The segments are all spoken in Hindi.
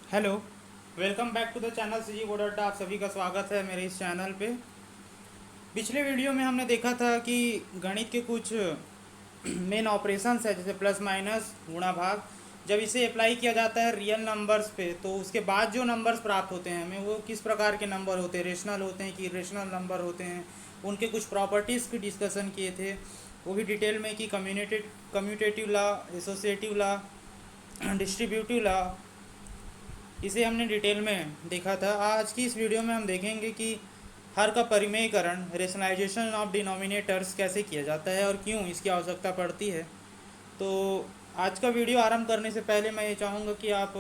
Hello, welcome back to the channel CG बोडोटा। आप सभी का स्वागत है मेरे इस चैनल पे। पिछले वीडियो में हमने देखा था कि गणित के कुछ मेन ऑपरेशंस है, जैसे प्लस माइनस गुणा भाग। जब इसे अप्लाई किया जाता है रियल नंबर्स पे, तो उसके बाद जो नंबर्स प्राप्त होते हैं हमें, वो किस प्रकार के नंबर होते हैं, रेशनल होते हैं कि इरेशनल नंबर होते हैं। उनके कुछ प्रॉपर्टीज़ की डिस्कशन किए थे, वो भी डिटेल में, कि commutative law, associative law, distributive law, इसे हमने डिटेल में देखा था। आज की इस वीडियो में हम देखेंगे कि हर का परिमेयकरण, रेशनलाइजेशन ऑफ डिनोमिनेटर्स कैसे किया जाता है और क्यों इसकी आवश्यकता पड़ती है। तो आज का वीडियो आरंभ करने से पहले मैं ये चाहूँगा कि आप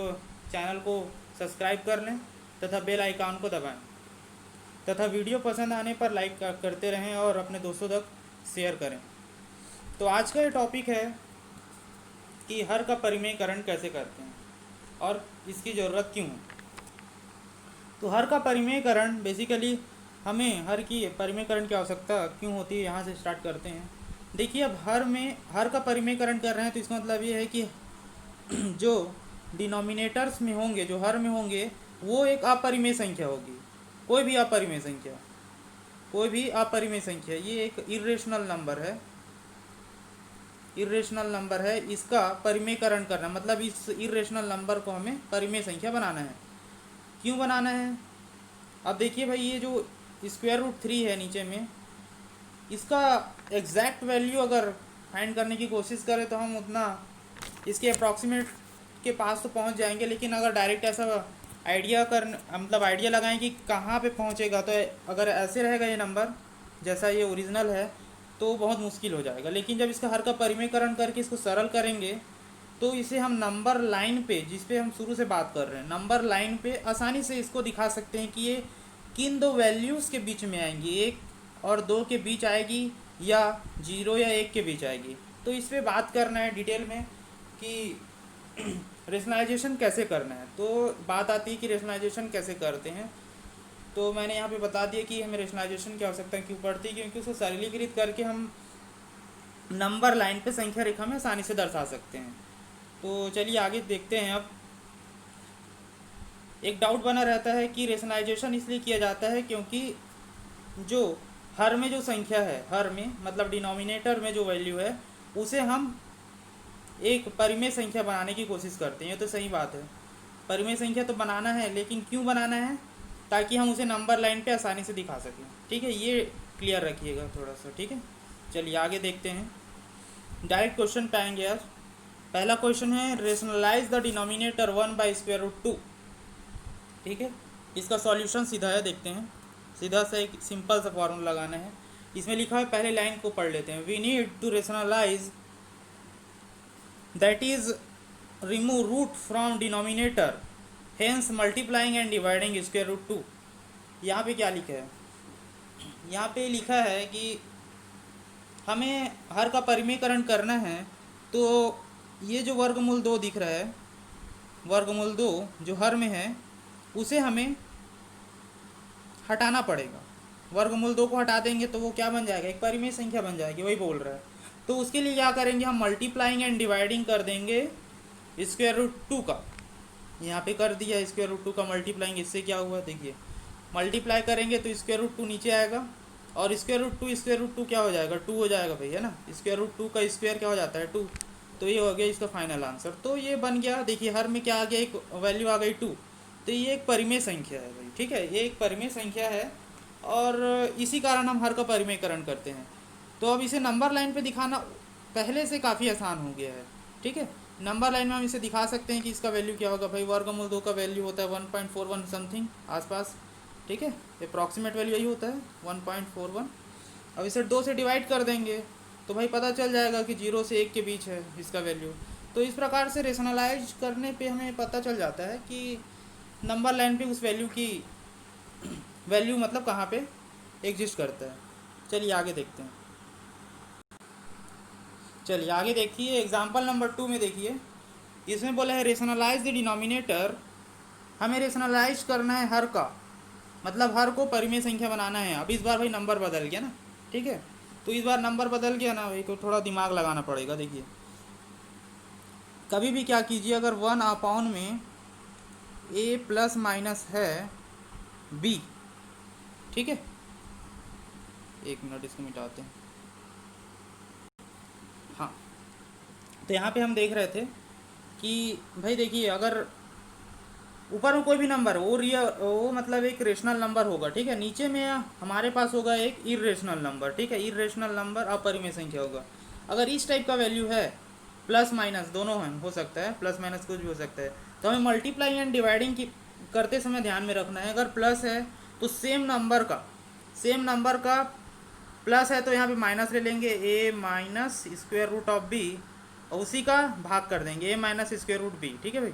चैनल को सब्सक्राइब कर लें तथा बेल आइकन को दबाएं, तथा वीडियो पसंद आने पर लाइक करते रहें और अपने दोस्तों तक शेयर करें। तो आज का ये टॉपिक है कि हर का परिमेयकरण कैसे करते हैं और इसकी ज़रूरत क्यों है। तो हर का परिमेयकरण बेसिकली, हमें हर की परिमेयकरण की आवश्यकता क्यों होती है, यहाँ से स्टार्ट करते हैं। देखिए, अब हर का परिमेयकरण कर रहे हैं तो इसका मतलब ये है कि जो डिनोमिनेटर्स में होंगे, जो हर में होंगे, वो एक अपरिमेय संख्या होगी। कोई भी अपरिमेय संख्या, कोई भी अपरिमेय संख्या, ये एक इरेशनल नंबर है। इरेशनल नंबर है, इसका परिमेयकरण करना मतलब इस इरेशनल नंबर को हमें परिमेय संख्या बनाना है। क्यों बनाना है? अब देखिए भाई, ये जो स्क्वायर रूट 3 है नीचे में, इसका एग्जैक्ट वैल्यू अगर फाइंड करने की कोशिश करें तो हम उतना इसके अप्रॉक्सीमेट के पास तो पहुंच जाएंगे, लेकिन अगर डायरेक्ट ऐसा आइडिया कर मतलब आइडिया लगाएं कि कहाँ पे पहुंचेगा, तो अगर ऐसे रहेगा ये नंबर जैसा ये ओरिजिनल है तो बहुत मुश्किल हो जाएगा। लेकिन जब इसका हर का परिमेयकरण करके इसको सरल करेंगे तो इसे हम नंबर लाइन पे, जिस पे हम शुरू से बात कर रहे हैं, नंबर लाइन पे आसानी से इसको दिखा सकते हैं कि ये किन दो वैल्यूज़ के बीच में आएंगी, 1 और 2 के बीच आएगी या 0 या 1 के बीच आएगी। तो इस पर बात करना है डिटेल में कि रेशनलाइजेशन कैसे करना है। तो बात आती है कि रेशनलाइजेशन कैसे करते हैं। तो मैंने यहाँ पे बता दिया कि हमें रेशनलाइजेशन की आवश्यकता क्यों पड़ती है, क्योंकि उसको सरलीकृत करके हम नंबर लाइन पे संख्या रेखा में आसानी से दर्शा सकते हैं। तो चलिए आगे देखते हैं। अब एक डाउट बना रहता है कि रेशनलाइजेशन इसलिए किया जाता है क्योंकि जो हर में जो संख्या है, हर में मतलब डिनोमिनेटर में जो वैल्यू है, उसे हम एक परिमेय संख्या बनाने की कोशिश करते हैं। ये तो सही बात है, परिमेय संख्या तो बनाना है, लेकिन क्यों बनाना है? ताकि हम उसे नंबर लाइन पे आसानी से दिखा सकें। ठीक है, ये क्लियर रखिएगा थोड़ा सा। ठीक है, चलिए आगे देखते हैं, डायरेक्ट क्वेश्चन पे आएंगे। आज पहला क्वेश्चन है, रेशनलाइज द डिनोमिनेटर 1/√2। ठीक है, इसका सॉल्यूशन सीधा है, देखते हैं। सीधा सा एक सिंपल सा फॉर्मूला लगाना है। इसमें लिखा है, पहले लाइन को पढ़ लेते हैं। We need to rationalise, that is remove root from denominator, hence multiplying and dividing √2। यहाँ पे क्या लिखा है? यहाँ पे लिखा है कि हमें हर का परिमेयकरण करना है। तो ये जो वर्गमूल 2 दिख रहा है, वर्गमूल 2 जो हर में है, उसे हमें हटाना पड़ेगा। वर्गमूल 2 को हटा देंगे तो वो क्या बन जाएगा? एक परिमेय संख्या बन जाएगी, वही बोल रहा है। तो उसके लिए क्या करेंगे? हम मल्टीप्लाइंग एंड डिवाइडिंग कर देंगे √2 का। यहाँ पे कर दिया √2 का मल्टीप्लाइंग। इससे क्या हुआ देखिए, मल्टीप्लाई करेंगे तो √2 नीचे आएगा, और √2 क्या हो जाएगा? 2 हो जाएगा भाई, है ना। √2 का स्क्वायर क्या हो जाता है? 2। तो ये हो गया इसका फाइनल आंसर। तो ये बन गया, देखिए हर में क्या आ गया? एक वैल्यू आ गई 2। तो ये एक परिमेय संख्या है भाई। ठीक है, ये एक परिमेय संख्या है, और इसी कारण हम हर का परिमेयकरण करते हैं। तो अब इसे नंबर लाइन पे दिखाना पहले से काफ़ी आसान हो गया है। ठीक है, नंबर लाइन में हम इसे दिखा सकते हैं कि इसका वैल्यू क्या होगा भाई। वर्गमूल 2 का वैल्यू होता है 1.41 समथिंग आसपास। ठीक है, अप्रॉक्सीमेट वैल्यू यही होता है 1.41। अब इसे 2 से डिवाइड कर देंगे तो भाई पता चल जाएगा कि 0 से 1 के बीच है इसका वैल्यू। तो इस प्रकार से रेशनलाइज करने पे हमें पता चल जाता है कि नंबर लाइन पे उस वैल्यू की वैल्यू मतलब कहाँ पे एग्जिस्ट करता है। चलिए आगे देखते हैं। चलिए आगे देखिए, एग्जाम्पल नंबर 2 में देखिए, इसमें बोला है रेशनलाइज द डिनोमिनेटर। हमें रेशनलाइज करना है हर का, मतलब हर को परिमेय संख्या बनाना है। अब इस बार भाई नंबर बदल गया ना। ठीक है, तो इस बार नंबर बदल गया ना भाई, तो थोड़ा दिमाग लगाना पड़ेगा। देखिए, कभी भी क्या कीजिए, अगर 1 अपॉन में ए प्लस माइनस है बी, ठीक है। एक मिनट इसको मिटाते हैं। हाँ, तो यहाँ पे हम देख रहे थे कि भाई देखिए, अगर ऊपर में कोई भी नंबर है वो मतलब एक रेशनल नंबर होगा, ठीक है। नीचे में हमारे पास होगा एक इरेशनल नंबर, ठीक है। इरेशनल नंबर अपरिमेय संख्या होगा। अगर इस टाइप का वैल्यू है, प्लस माइनस दोनों है, हो सकता है प्लस माइनस कुछ भी हो सकता है, तो हमें मल्टीप्लाई एंड डिवाइडिंग की करते समय ध्यान में रखना है। अगर प्लस है तो सेम नंबर का प्लस है तो यहाँ पे माइनस ले लेंगे, A minus square root of B, और उसी का भाग कर देंगे, A minus square root B, ठीक है भाई।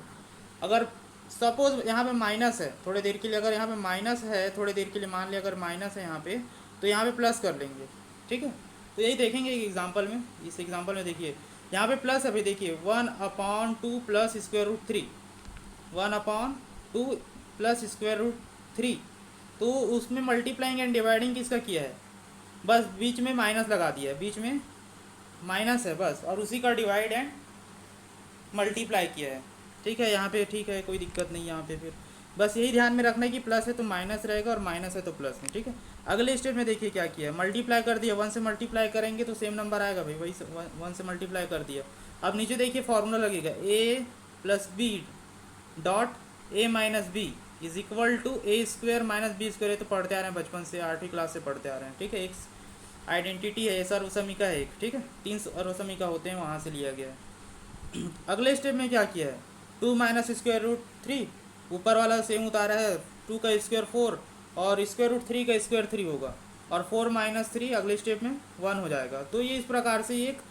अगर सपोज यहाँ पे माइनस है थोड़ी देर के लिए, अगर यहाँ पे माइनस है थोड़ी देर के लिए, मान लिया अगर माइनस है यहाँ पे, तो यहाँ पे प्लस कर लेंगे, ठीक है। तो यही देखेंगे एक एग्जांपल में। इस एग्जांपल में देखिए यहाँ पे प्लस है भाई, देखिए 1/2 plus square root 3, 1/2 plus square root 3। तो उसमें मल्टीप्लाइंग एंड डिवाइडिंग किसका किया है, बस बीच में माइनस लगा दिया है, बीच में माइनस है बस, और उसी का डिवाइड एंड मल्टीप्लाई किया है, ठीक है। यहाँ पे ठीक है, कोई दिक्कत नहीं यहाँ पे। फिर बस यही ध्यान में रखना है कि प्लस है तो माइनस रहेगा और माइनस है तो प्लस में, ठीक है। अगले स्टेप में देखिए क्या किया है, मल्टीप्लाई कर दिया, 1 से मल्टीप्लाई करेंगे तो सेम नंबर आएगा भाई, वही 1 से मल्टीप्लाई कर दिया। अब नीचे देखिए फॉर्मूला लगेगा, A plus B dot A minus B is equal to A square minus B square. तो पढ़ते आ रहे हैं बचपन से, 8वीं क्लास से पढ़ते आ रहे हैं, ठीक है। एक आइडेंटिटी है, सर्वसमीका है एक, ठीक है। 3 सर्वसमीका होते हैं, वहाँ से लिया गया है। अगले स्टेप में क्या किया है, 2 माइनस स्क्वायर रूट 3, ऊपर वाला सेम उतारा है, 2 का स्क्वायर 4 और स्क्वायर रूट 3 का स्क्वायर 3 होगा, और 4 माइनस 3 अगले स्टेप में 1 हो जाएगा। तो ये इस प्रकार से एक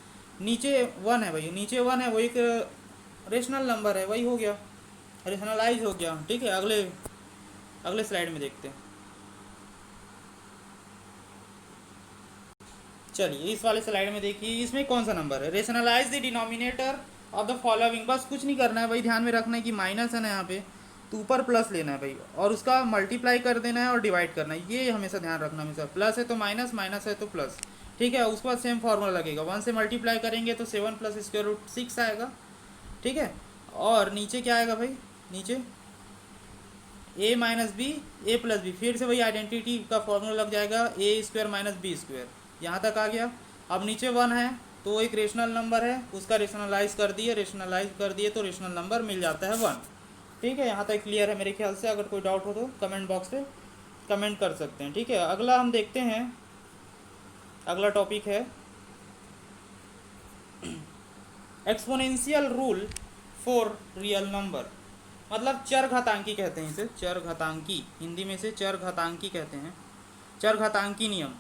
नीचे 1 है भाई, नीचे 1 है, वो एक रेशनल नंबर है, वही हो गया, रेशनलाइज हो गया, ठीक है। अगले स्लाइड में देखते हैं। चलिए इस वाले स्लाइड में देखिए, इसमें कौन सा नंबर है, rationalise the denominator of the following. बस कुछ नहीं करना है भाई, ध्यान में रखना है कि माइनस है ना यहाँ पे, तो ऊपर प्लस लेना है भाई, और उसका मल्टीप्लाई कर देना है और डिवाइड करना है, ये हमेशा ध्यान रखना। हमेशा प्लस है तो माइनस, माइनस है तो प्लस, ठीक है। उसके बाद सेम फार्मूला लगेगा, 1 से मल्टीप्लाई करेंगे तो 7 प्लस स्क्वायर रूट 6 आएगा, ठीक है। और नीचे क्या आएगा भाई, नीचे ए माइनस बी, ए प्लस बी, फिर से वही आइडेंटिटी का फॉर्मूला लग जाएगा, ए स्क्वायर माइनस बी स्क्वायर, यहाँ तक आ गया। अब नीचे 1 है तो एक रेशनल नंबर है, उसका रेशनलाइज कर दिए तो रेशनल नंबर मिल जाता है 1, ठीक है। यहाँ तक क्लियर है मेरे ख्याल से। अगर कोई डाउट हो तो कमेंट बॉक्स पे कमेंट कर सकते हैं, ठीक है। अगला हम देखते हैं, अगला टॉपिक है exponential rule for real number, मतलब चरघातांकी कहते हैं इसे, चरघातांकी, हिंदी में इसे चरघातांकी कहते हैं, चरघातांकी नियम,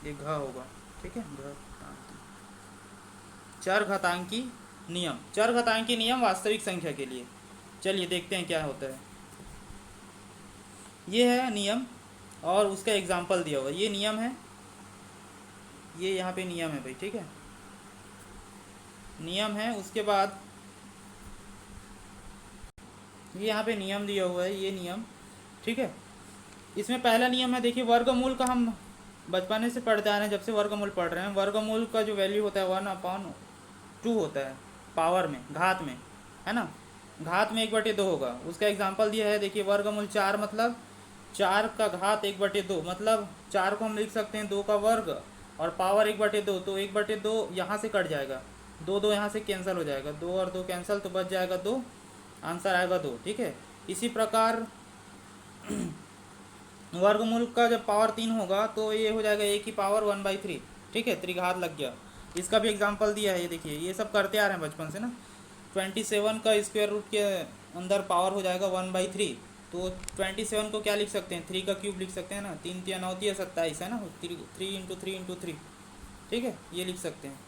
ये घ होगा, ठीक है, चरघातांकी नियम, चरघातांकी नियम वास्तविक संख्या के लिए। चलिए देखते हैं क्या होता है। ये है नियम और उसका एग्जाम्पल दिया हुआ, ये नियम है, ये यहाँ पे नियम है भाई, ठीक है, नियम है। उसके बाद ये यहाँ पे नियम दिया हुआ है, ये नियम, ठीक है। इसमें पहला नियम है, देखिए वर्गमूल का हम बचपने से पढ़ते आ रहे हैं, जब से वर्गमूल पढ़ रहे हैं। वर्गमूल का जो वैल्यू होता है 1/2 होता है, पावर में, घात में, है ना, घात में 1/2 होगा। उसका एग्जांपल दिया है, देखिए वर्गमूल 4 मतलब 4 का घात 1/2, मतलब 4 को हम लिख सकते हैं 2 का वर्ग और पावर 1/2, तो 1/2 यहाँ से कट जाएगा, 2 यहाँ से कैंसिल हो जाएगा, 2 और 2 कैंसिल, तो बच जाएगा 2, आंसर आएगा 2, ठीक है। इसी प्रकार वर्गमूल का जब पावर 3 होगा तो ये हो जाएगा a की पावर 1/3, ठीक है, त्रिघात लग गया। इसका भी एग्जांपल दिया है, ये देखिए, ये सब करते आ रहे हैं बचपन से ना। 27 का स्क्वायर रूट के अंदर पावर हो जाएगा 1/3, तो 27 को क्या लिख सकते हैं, 3 का क्यूब लिख सकते हैं ना, 3 3 9 27 है ना, 3 × 3 × 3, ठीक है, ये लिख सकते हैं।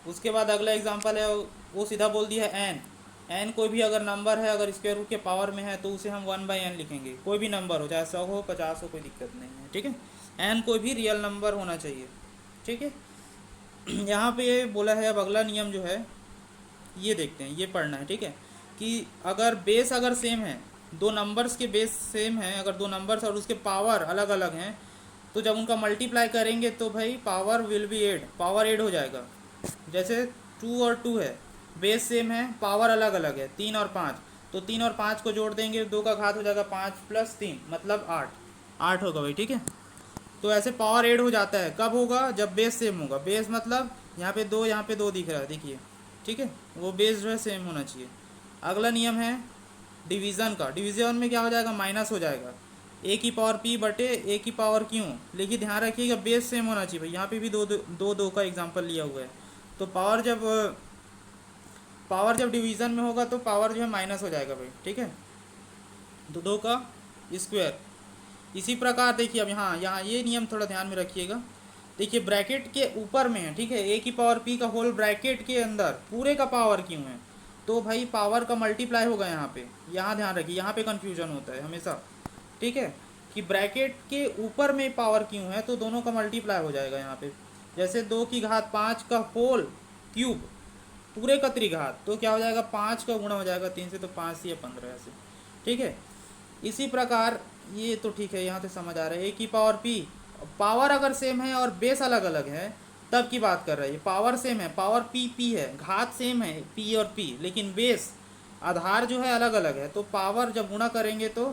उसके बाद अगला एग्जांपल है, वो सीधा बोल दिया है n कोई भी अगर नंबर है, अगर स्क्वायर रूट के पावर में है तो उसे हम 1/n लिखेंगे, कोई भी नंबर हो, चाहे 100 हो 50 हो, कोई दिक्कत नहीं है, ठीक है। n कोई भी रियल नंबर होना चाहिए, ठीक है। यहाँ पे बोला है, अब अगला नियम जो है ये देखते हैं, ये पढ़ना है, ठीक है, कि अगर बेस अगर सेम है, दो नंबर्स के बेस सेम हैं, अगर दो नंबर्स और उसके पावर अलग अलग हैं, तो जब उनका मल्टीप्लाई करेंगे तो भाई power will be add, power add हो जाएगा। जैसे 2 और 2 है, बेस सेम है, पावर अलग अलग है, 3 और 5, तो 3 और 5 को जोड़ देंगे, 2 का घात हो जाएगा 5 + 3 मतलब 8, 8 होगा भाई, ठीक है। तो ऐसे पावर ऐड हो जाता है, कब होगा, जब बेस सेम होगा। बेस मतलब यहाँ पे 2, यहाँ पे 2 दिख रहा है, देखिए, ठीक है, वो बेस जो है सेम होना चाहिए। अगला नियम है डिवीज़न का। डिवीज़न में क्या हो जाएगा, माइनस हो जाएगा, a की पावर p बटे a की पावर q। लेकिन ध्यान रखिएगा बेस सेम होना चाहिए भाई, यहाँ पे भी दो का एग्जांपल लिया हुआ है। तो पावर जब डिवीज़न में होगा तो पावर जो है माइनस हो जाएगा भाई, ठीक है, तो 2 का स्क्वायर। इसी प्रकार देखिए अब यहाँ यहाँ ये नियम थोड़ा ध्यान में रखिएगा। देखिए ब्रैकेट के ऊपर में है, ठीक है, a की पावर p का होल ब्रैकेट के अंदर पूरे का पावर क्यों है, तो भाई पावर का मल्टीप्लाई होगा यहाँ पे। यहाँ ध्यान रखिए, यहाँ पे कन्फ्यूजन होता है हमेशा, ठीक है, कि ब्रैकेट के ऊपर में पावर क्यों है, तो दोनों का मल्टीप्लाई हो जाएगा यहाँ पे। जैसे 2 की घात 5 का होल क्यूब पूरे का त्रिघात, तो क्या हो जाएगा, 5 का गुणा हो जाएगा 3 से, तो 5 से 15 ऐसे, ठीक है। इसी प्रकार ये तो ठीक है, यहाँ से समझ आ रहा है। a की पावर p, पावर अगर सेम है और बेस अलग अलग है तब की बात कर रहा है। ये पावर सेम है, पावर p है, घात सेम है p और p, लेकिन बेस आधार जो है अलग अलग है, तो पावर जब गुणा करेंगे तो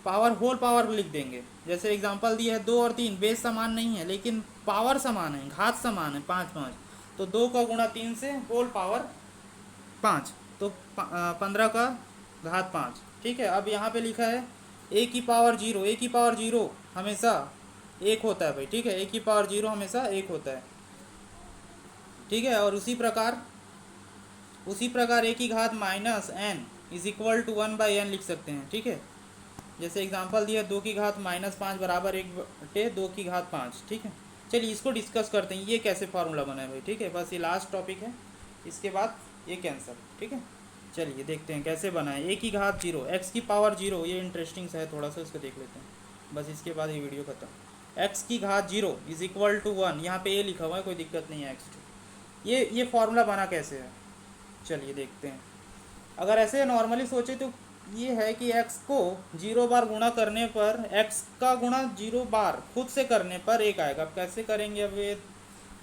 पावर होल पावर लिख देंगे। जैसे एग्जांपल दिया है 2 और 3, बेस समान नहीं है लेकिन पावर समान है, घात समान है 5 5, तो 2 का गुणा 3 से होल पावर 5, तो 15 का घात 5, ठीक है। अब यहाँ पे लिखा है a की पावर 0, a की पावर 0 हमेशा 1 होता है भाई, ठीक है, a की पावर 0 हमेशा 1 होता है, ठीक है। और उसी प्रकार a की घात -n = 1/n लिख सकते हैं, ठीक है। जैसे एग्जांपल दिया 2 की घात -5 बराबर 1 बटे 2 की घात 5, ठीक है। चलिए इसको डिस्कस करते हैं, ये कैसे फार्मूला बना है भाई, ठीक है। बस ये लास्ट टॉपिक है, इसके बाद ये कैंसिल, ठीक है। चलिए देखते हैं कैसे बना है। a की घात 0, x की पावर 0, ये इंटरेस्टिंग सा है, थोड़ा सा इसको देख लेते हैं, बस इसके बाद ये वीडियो खत्म। x की घात 0 = 1, यहाँ पे a लिखा हुआ है, कोई दिक्कत नहीं है। x2 ये फार्मूला बना कैसे है, चलिए देखते हैं। अगर ऐसे नॉर्मली सोचे तो ये है कि x को 0 बार गुणा करने पर, x का गुणा 0 बार खुद से करने पर 1 आएगा। अब कैसे करेंगे, अब ये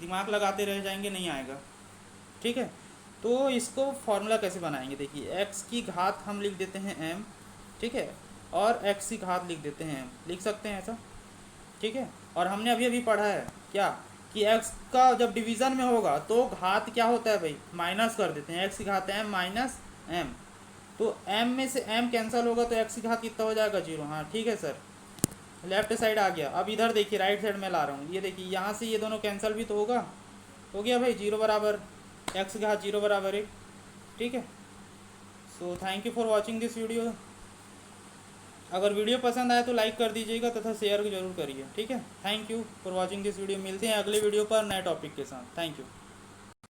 दिमाग लगाते रह जाएंगे, नहीं आएगा, ठीक है। तो इसको फॉर्मूला कैसे बनाएंगे, देखिए x की घात हम लिख देते हैं m, ठीक है, और x की घात लिख देते हैं m, लिख सकते हैं ऐसा, ठीक है। और हमने अभी अभी पढ़ा है क्या कि x का जब डिवीज़न में होगा तो घात क्या होता है भाई, माइनस कर देते हैं, x की घात m माइनस m, तो m में से m कैंसिल होगा तो x की घात कितना हो जाएगा, 0। हाँ ठीक है सर, लेफ्ट साइड आ गया। अब इधर देखिए राइट साइड में ला रहा हूँ, ये देखिए यहाँ से ये दोनों कैंसिल भी तो होगा, हो गया भाई, 0 बराबर x की घात 0 बराबर 1, ठीक है। So thank you for watching this video. अगर वीडियो पसंद आए तो लाइक कर दीजिएगा तथा शेयर जरूर करिए, ठीक है। Thank you for watching this video, मिलते हैं अगले वीडियो पर नए टॉपिक के साथ, थैंक यू।